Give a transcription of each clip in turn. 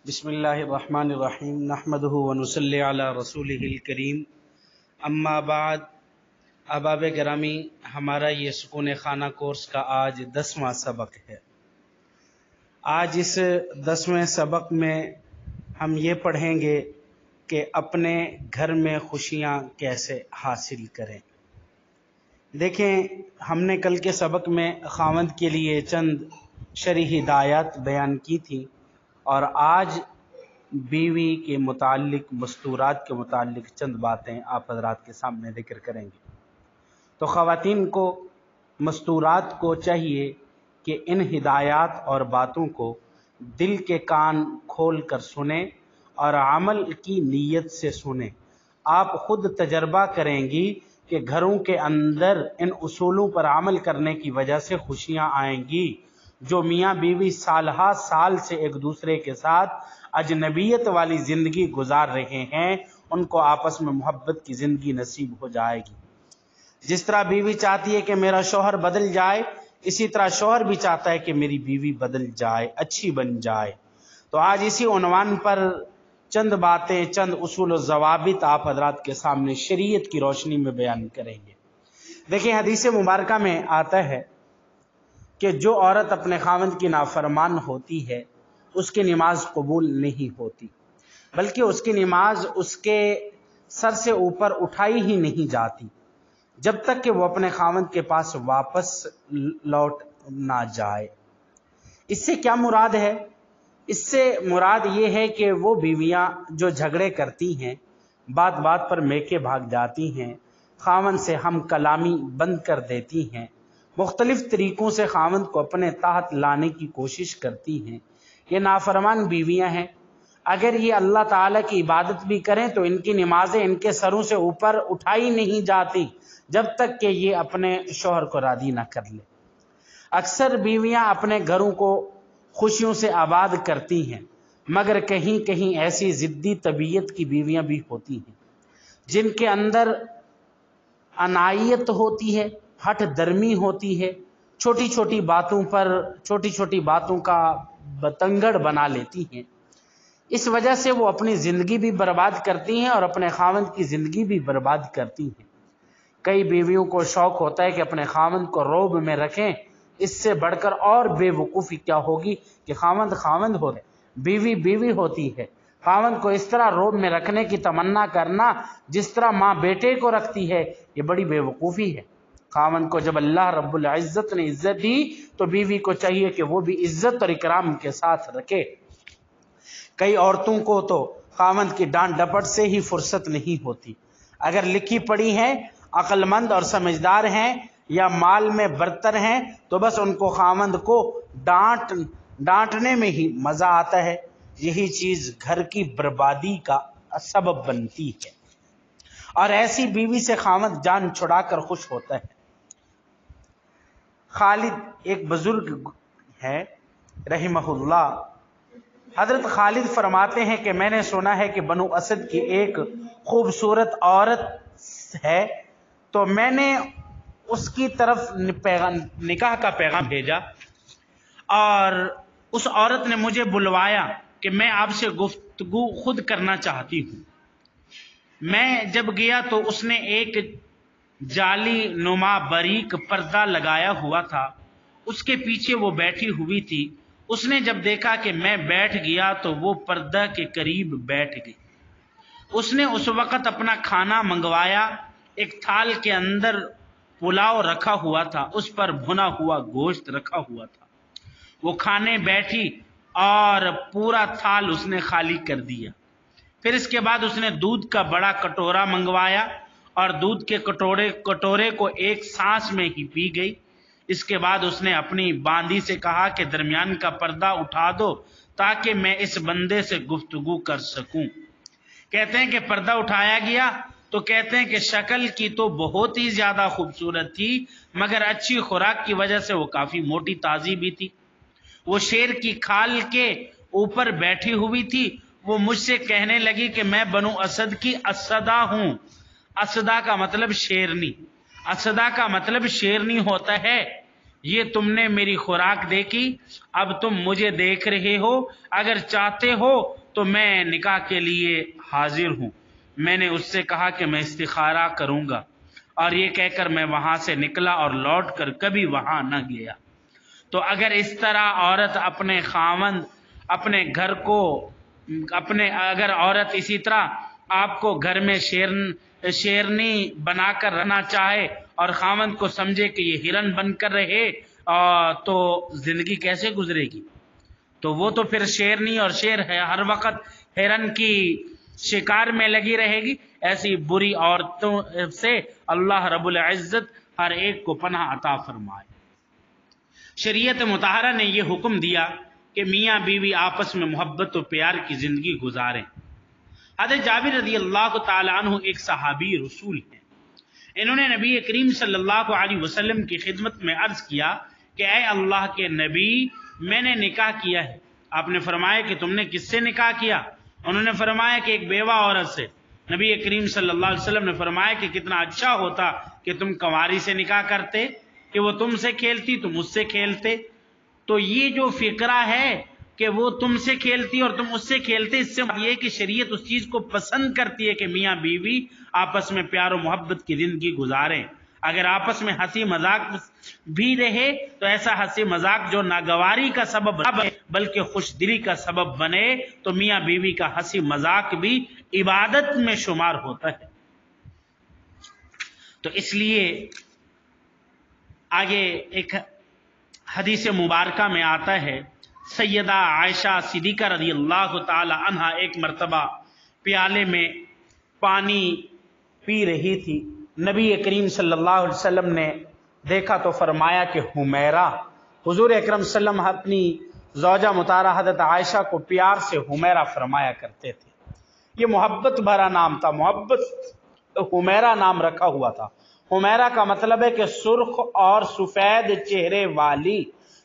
بسم اللہ الرحمن الرحیم نحمدہ ونصلی علی رسولہ الکریم اما بعد۔ احباب گرامی، ہمارا یہ سکون خانہ کورس کا آج 10واں سبق ہے۔ آج اس 10ویں سبق میں ہم یہ پڑھیں گے کہ اپنے گھر میں خوشیاں کیسے حاصل کریں۔ دیکھیں، ہم نے کل کے سبق میں خاوند کے لیے چند شرعی ہدایات بیان کی تھی، اور آج بیوی کے متعلق مستورات کے متعلق چند باتیں آپ حضرات کے سامنے ذکر کریں گے۔ تو خواتین کو، مستورات کو چاہیے کہ ان ہدایات اور باتوں کو دل کے کان کھول کر سنیں اور عمل کی نیت سے سنیں۔ آپ خود تجربہ کریں گی کہ گھروں کے اندر ان اصولوں پر عمل کرنے کی وجہ سے خوشیاں آئیں گی۔ جو میاں بیوی سالہ سال سے ایک دوسرے کے ساتھ اجنبیت والی زندگی گزار رہے ہیں، ان کو آپس میں محبت کی زندگی نصیب ہو جائے گی۔ جس طرح بیوی چاہتی ہے کہ میرا شوہر بدل جائے، اسی طرح شوہر بھی چاہتا ہے کہ میری بیوی بدل جائے، اچھی بن جائے۔ تو آج اسی عنوان پر چند باتیں، چند اصول و ضوابط آپ حضرات کے سامنے شریعت کی روشنی میں بیان کریں گے۔ دیکھیں، حدیث مبارکہ میں آتا ہے کہ جو عورت اپنے خاوند کی نافرمان ہوتی ہے، اس کی نماز قبول نہیں ہوتی، بلکہ اس کی نماز اس کے سر سے اوپر اٹھائی ہی نہیں جاتی جب تک کہ وہ اپنے خاوند کے پاس واپس لوٹ نہ جائے۔ اس سے کیا مراد ہے؟ اس سے مراد یہ ہے کہ وہ بیویاں جو جھگڑے کرتی ہیں، بات بات پر میکے بھاگ جاتی ہیں، خاوند سے ہم کلامی بند کر دیتی ہیں، مختلف طریقوں سے خاوند کو اپنے تحت لانے کی کوشش کرتی ہیں، یہ نافرمان بیویاں ہیں۔ اگر یہ اللہ تعالیٰ کی عبادت بھی کریں تو ان کی نمازیں ان کے سروں سے اوپر اٹھائی نہیں جاتی جب تک کہ یہ اپنے شوہر کو راضی نہ کر لے۔ اکثر بیویاں اپنے گھروں کو خوشیوں سے آباد کرتی ہیں، مگر کہیں کہیں ایسی ضدی طبیعت کی بیویاں بھی ہوتی ہیں جن کے اندر عنایت ہوتی ہے، ہٹ درمی ہوتی ہے، چھوٹی چھوٹی باتوں کا بتنگڑ بنا لیتی ہیں۔ اس وجہ سے وہ اپنی زندگی بھی برباد کرتی ہیں اور اپنے خاوند کی زندگی بھی برباد کرتی ہیں۔ کئی بیویوں کو شوق ہوتا ہے کہ اپنے خاوند کو روب میں رکھیں۔ اس سے بڑھ کر اور بے وقوفی کیا ہوگی کہ خاوند ہوتا ہے، بیوی بیوی ہوتی ہے۔ خاوند کو اس طرح روب میں رکھنے کی تمنا کرنا جس طرح ماں بیٹے کو رکھتی ہے، یہ بڑی بے وقوفی ہے۔ خاوند کو جب اللہ رب العزت نے عزت دی تو بیوی کو چاہیے کہ وہ بھی عزت اور اکرام کے ساتھ رکھے۔ کئی عورتوں کو تو خاوند کی ڈانٹ ڈپٹ سے ہی فرصت نہیں ہوتی۔ اگر لکھی پڑھی ہیں، عقل مند اور سمجھدار ہیں یا مال میں برتر ہیں تو بس ان کو خاوند کو ڈانٹنے میں ہی مزہ آتا ہے۔ یہی چیز گھر کی بربادی کا سبب بنتی ہے، اور ایسی بیوی سے خاوند جان چھڑا کر خوش ہوتا ہے۔ خالد ایک بزرگ ہے رحمہ اللہ، حضرت خالد فرماتے ہیں کہ میں نے سنا ہے کہ بنو اسد کی ایک خوبصورت عورت ہے، تو میں نے اس کی طرف نکاح کا پیغام بھیجا، اور اس عورت نے مجھے بلوایا کہ میں آپ سے گفتگو خود کرنا چاہتی ہوں۔ میں جب گیا تو اس نے ایک جالی نما باریک پردہ لگایا ہوا تھا، اس کے پیچھے وہ بیٹھی ہوئی تھی۔ اس نے جب دیکھا کہ میں بیٹھ گیا تو وہ پردہ کے قریب بیٹھ گئی۔ اس نے اس وقت اپنا کھانا منگوایا، ایک تھال کے اندر پلاؤ رکھا ہوا تھا، اس پر بھنا ہوا گوشت رکھا ہوا تھا۔ وہ کھانے بیٹھی اور پورا تھال اس نے خالی کر دیا۔ پھر اس کے بعد اس نے دودھ کا بڑا کٹورا منگوایا اور دودھ کے کٹورے کو ایک سانس میں ہی پی گئی۔ اس کے بعد اس نے اپنی باندی سے کہا کہ درمیان کا پردہ اٹھا دو تاکہ میں اس بندے سے گفتگو کر سکوں۔ کہتے ہیں کہ پردہ اٹھایا گیا تو کہتے ہیں کہ شکل کی تو بہت ہی زیادہ خوبصورت تھی، مگر اچھی خوراک کی وجہ سے وہ کافی موٹی تازی بھی تھی۔ وہ شیر کی کھال کے اوپر بیٹھی ہوئی تھی۔ وہ مجھ سے کہنے لگی کہ میں بنو اسد کی اسدہ ہوں۔ اسدہ کا مطلب شیرنی، اسدہ کا مطلب شیرنی ہوتا ہے۔ یہ تم نے میری خوراک دیکھی، اب تم مجھے دیکھ رہے ہو، اگر چاہتے ہو تو میں نکاح کے لیے حاضر ہوں۔ میں نے اس سے کہا کہ میں استخارہ کروں گا، اور یہ کہہ کر میں وہاں سے نکلا اور لوٹ کر کبھی وہاں نہ گیا۔ تو اگر اس طرح عورت اپنے خاوند اپنے گھر کو اگر عورت اسی طرح آپ کو گھر میں شیرنی بنا کر رہنا چاہے اور خاوند کو سمجھے کہ یہ ہرن بن کر رہے، تو زندگی کیسے گزرے گی؟ تو وہ تو پھر شیرنی اور شیر ہے، ہر وقت ہرن کی شکار میں لگی رہے گی۔ ایسی بری عورتوں سے اللہ رب العزت ہر ایک کو پناہ عطا فرمائے۔ شریعت مطہرہ نے یہ حکم دیا کہ میاں بیوی آپس میں محبت و پیار کی زندگی گزاریں۔ حضرت جابر رضی اللہ تعالی عنہ ایک صحابی رسول ہیں۔ انہوں نے نبی کریم صلی اللہ علیہ وسلم کی خدمت میں عرض کیا کہ اے اللہ کے نبی، میں نے نکاح کیا ہے۔ آپ نے فرمایا کہ تم نے کس سے نکاح کیا؟ انہوں نے فرمایا کہ ایک بیوہ عورت سے۔ نبی کریم صلی اللہ علیہ وسلم نے فرمایا کہ کتنا اچھا ہوتا کہ تم کنواری سے نکاح کرتے، کہ وہ تم سے کھیلتی تم اس سے کھیلتے۔ تو یہ جو فقرہ ہے کہ وہ تم سے کھیلتی اور تم اس سے کھیلتے، اس سے یہ کہ شریعت اس چیز کو پسند کرتی ہے کہ میاں بیوی آپس میں پیار و محبت کی زندگی گزاریں۔ اگر آپس میں ہنسی مذاق بھی رہے تو ایسا ہنسی مذاق جو ناگواری کا سبب نہ بنے بلکہ خوش دلی کا سبب بنے، تو میاں بیوی کا ہنسی مذاق بھی عبادت میں شمار ہوتا ہے۔ تو اس لیے آگے ایک حدیث مبارکہ میں آتا ہے، سیدہ عائشہ صدیقہ رضی اللہ تعالی عنہا ایک مرتبہ پیالے میں پانی پی رہی تھی۔ نبی کریم صلی اللہ علیہ وسلم نے دیکھا تو فرمایا کہ حمیرہ۔ حضور اکرم صلی اللہ علیہ وسلم اپنی زوجہ مطہرہ حضرت عائشہ کو پیار سے حمیرہ فرمایا کرتے تھے۔ یہ محبت بھرا نام تھا، محبت حمیرہ نام رکھا ہوا تھا۔ حمیرہ کا مطلب ہے کہ سرخ اور سفید چہرے والی،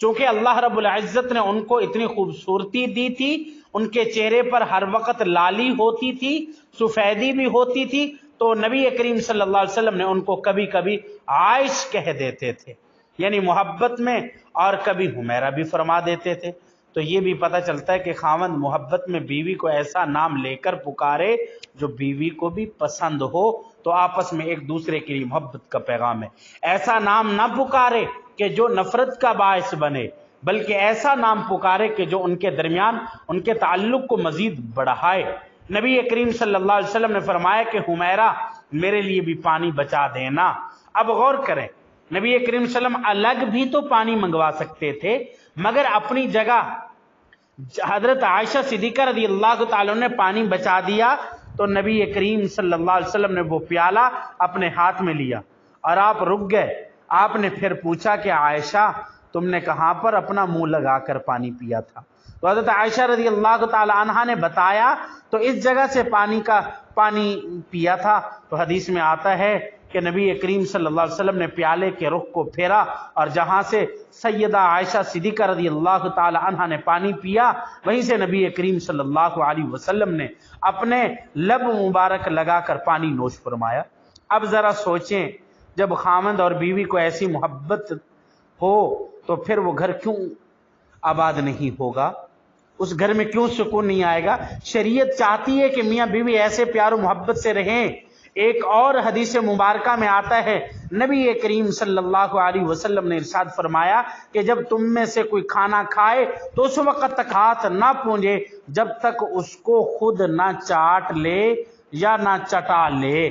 چونکہ اللہ رب العزت نے ان کو اتنی خوبصورتی دی تھی، ان کے چہرے پر ہر وقت لالی ہوتی تھی، سفیدی بھی ہوتی تھی، تو نبی کریم صلی اللہ علیہ وسلم نے ان کو کبھی کبھی عائش کہہ دیتے تھے، یعنی محبت میں، اور کبھی حمیرہ بھی فرما دیتے تھے۔ تو یہ بھی پتہ چلتا ہے کہ خاوند محبت میں بیوی کو ایسا نام لے کر پکارے جو بیوی کو بھی پسند ہو، تو آپس میں ایک دوسرے کے لیے محبت کا پیغام ہے۔ ایسا نام نہ پکارے کہ جو نفرت کا باعث بنے، بلکہ ایسا نام پکارے کہ جو ان کے درمیان ان کے تعلق کو مزید بڑھائے۔ نبی کریم صلی اللہ علیہ وسلم نے فرمایا کہ حمیرہ میرے لیے بھی پانی بچا دینا۔ اب غور کریں، نبی کریم صلی اللہ علیہ وسلم الگ بھی تو پانی منگوا سکتے تھے، مگر اپنی جگہ حضرت عائشہ صدیقہ رضی اللہ تعالیٰ نے پانی بچا دیا، تو نبی کریم صلی اللہ علیہ وسلم نے وہ پیالہ اپنے ہاتھ میں لیا اور آپ رک گئے۔ آپ نے پھر پوچھا کہ عائشہ تم نے کہاں پر اپنا منہ لگا کر پانی پیا تھا؟ تو حضرت عائشہ رضی اللہ تعالی عنہا نے بتایا تو اس جگہ سے پانی پیا تھا۔ تو حدیث میں آتا ہے کہ نبی کریم صلی اللہ علیہ وسلم نے پیالے کے رخ کو پھیرا اور جہاں سے سیدہ عائشہ صدیقہ رضی اللہ تعالی عنہا نے پانی پیا، وہیں سے نبی کریم صلی اللہ علیہ وسلم نے اپنے لب مبارک لگا کر پانی نوش فرمایا۔ اب ذرا سوچیں، جب خاوند اور بیوی کو ایسی محبت ہو تو پھر وہ گھر کیوں آباد نہیں ہوگا؟ اس گھر میں کیوں سکون نہیں آئے گا؟ شریعت چاہتی ہے کہ میاں بیوی ایسے پیار و محبت سے رہیں۔ ایک اور حدیث مبارکہ میں آتا ہے، نبی کریم صلی اللہ علیہ وسلم نے ارشاد فرمایا کہ جب تم میں سے کوئی کھانا کھائے تو اس وقت تک ہاتھ نہ پونجے جب تک اس کو خود نہ چاٹ لے یا نہ چٹا لے۔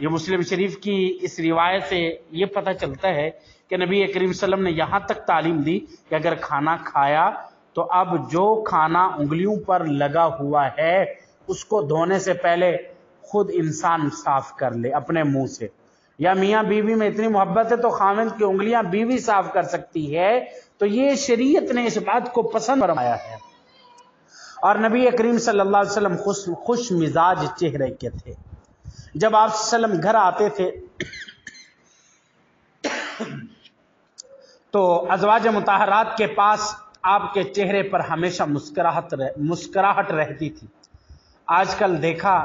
یہ مسلم شریف کی اس روایت سے یہ پتہ چلتا ہے کہ نبی کریم صلی اللہ علیہ وسلم نے یہاں تک تعلیم دی کہ اگر کھانا کھایا تو اب جو کھانا انگلیوں پر لگا ہوا ہے اس کو دھونے سے پہلے خود انسان صاف کر لے اپنے منہ سے۔ یا میاں بیوی میں اتنی محبت ہے تو خاوند کی انگلیاں بیوی صاف کر سکتی ہے، تو یہ شریعت نے اس بات کو پسند فرمایا ہے۔ اور نبی کریم صلی اللہ علیہ وسلم خوش مزاج چہرے کے تھے۔ جب آپ صلی اللہ علیہ وسلم گھر آتے تھے تو ازواج مطہرات کے پاس آپ کے چہرے پر ہمیشہ مسکراہٹ رہتی تھی۔ آج کل دیکھا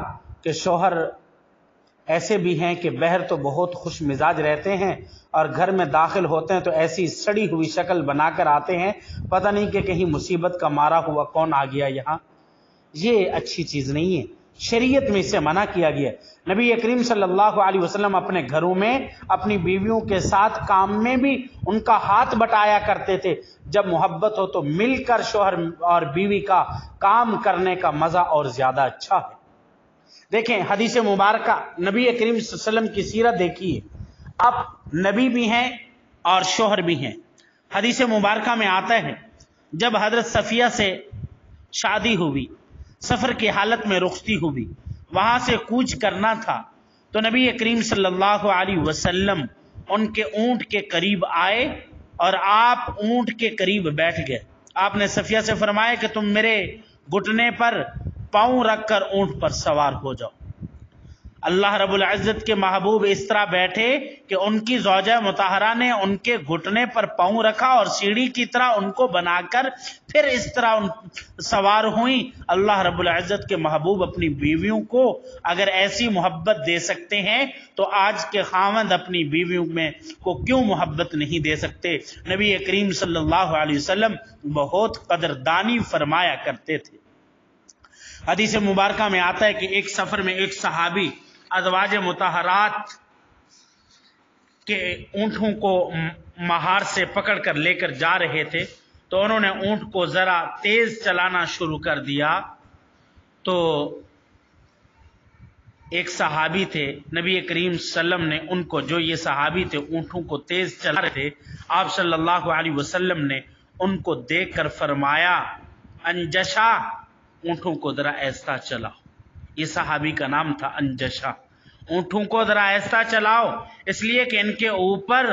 کہ شوہر ایسے بھی ہیں کہ بہر تو بہت خوش مزاج رہتے ہیں اور گھر میں داخل ہوتے ہیں تو ایسی سڑی ہوئی شکل بنا کر آتے ہیں، پتہ نہیں کہ کہیں مصیبت کا مارا ہوا کون آ گیا یہاں۔ یہ اچھی چیز نہیں ہے، شریعت میں اسے منع کیا گیا۔ نبی کریم صلی اللہ علیہ وسلم اپنے گھروں میں اپنی بیویوں کے ساتھ کام میں بھی ان کا ہاتھ بٹایا کرتے تھے۔ جب محبت ہو تو مل کر شوہر اور بیوی کا کام کرنے کا مزہ اور زیادہ اچھا ہے۔ دیکھیں حدیث مبارکہ، نبی کریم صلی اللہ علیہ وسلم کی سیرت دیکھیے، آپ نبی بھی ہیں اور شوہر بھی ہیں۔ حدیث مبارکہ میں آتا ہے جب حضرت صفیہ سے شادی ہوئی، سفر کی حالت میں رخصتی ہوئی، وہاں سے کوچ کرنا تھا، تو نبی کریم صلی اللہ علیہ وسلم ان کے اونٹ کے قریب آئے اور آپ اونٹ کے قریب بیٹھ گئے۔ آپ نے صفیہ سے فرمایا کہ تم میرے گھٹنے پر پاؤں رکھ کر اونٹ پر سوار ہو جاؤ۔ اللہ رب العزت کے محبوب اس طرح بیٹھے کہ ان کی زوجہ مطہرہ نے ان کے گھٹنے پر پاؤں رکھا اور سیڑھی کی طرح ان کو بنا کر پھر اس طرح سوار ہوئیں۔ اللہ رب العزت کے محبوب اپنی بیویوں کو اگر ایسی محبت دے سکتے ہیں تو آج کے خاوند اپنی بیویوں میں کو کیوں محبت نہیں دے سکتے؟ نبی کریم صلی اللہ علیہ وسلم بہت قدردانی فرمایا کرتے تھے۔ حدیث مبارکہ میں آتا ہے کہ ایک سفر میں ایک صحابی ازواج مطہرات کے اونٹوں کو مہار سے پکڑ کر لے کر جا رہے تھے، تو انہوں نے اونٹ کو ذرا تیز چلانا شروع کر دیا، تو ایک صحابی تھے، نبی کریم صلی اللہ علیہ وسلم نے ان کو، جو یہ صحابی تھے اونٹوں کو تیز چلا رہے تھے، آپ صلی اللہ علیہ وسلم نے ان کو دیکھ کر فرمایا انجشا، اونٹوں کو ذرا ایسا چلاؤ۔ یہ صحابی کا نام تھا انجشا، اونٹوں کو ذرا ایسا چلاؤ، اس لیے کہ ان کے اوپر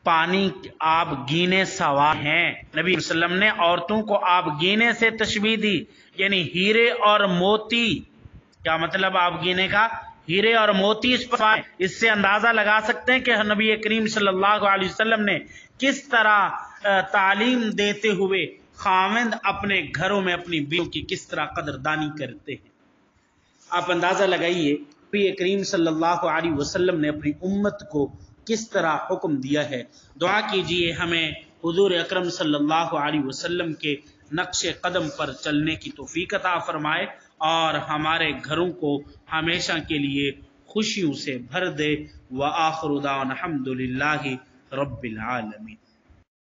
پانی آب گینے سوار ہیں۔ نبی صلی اللہ علیہ وسلم نے عورتوں کو آب گینے سے تشبیہ دی، یعنی ہیرے اور موتی۔ کیا مطلب آب گینے کا؟ ہیرے اور موتی اس سے اندازہ لگا سکتے ہیں کہ نبی کریم صلی اللہ علیہ وسلم نے کس طرح تعلیم دیتے ہوئے خاوند اپنے گھروں میں اپنی بیویوں کی کس طرح قدردانی کرتے ہیں۔ آپ اندازہ لگائیے نبی کریم صلی اللہ علیہ وسلم نے اپنی امت کو کس طرح حکم دیا ہے۔ دعا کیجئے ہمیں حضور اکرم صلی اللہ علیہ وسلم کے نقش قدم پر چلنے کی توفیق عطا فرمائے اور ہمارے گھروں کو ہمیشہ کے لیے خوشیوں سے بھر دے۔ وآخر دعوانا الحمد للہ رب العالمین۔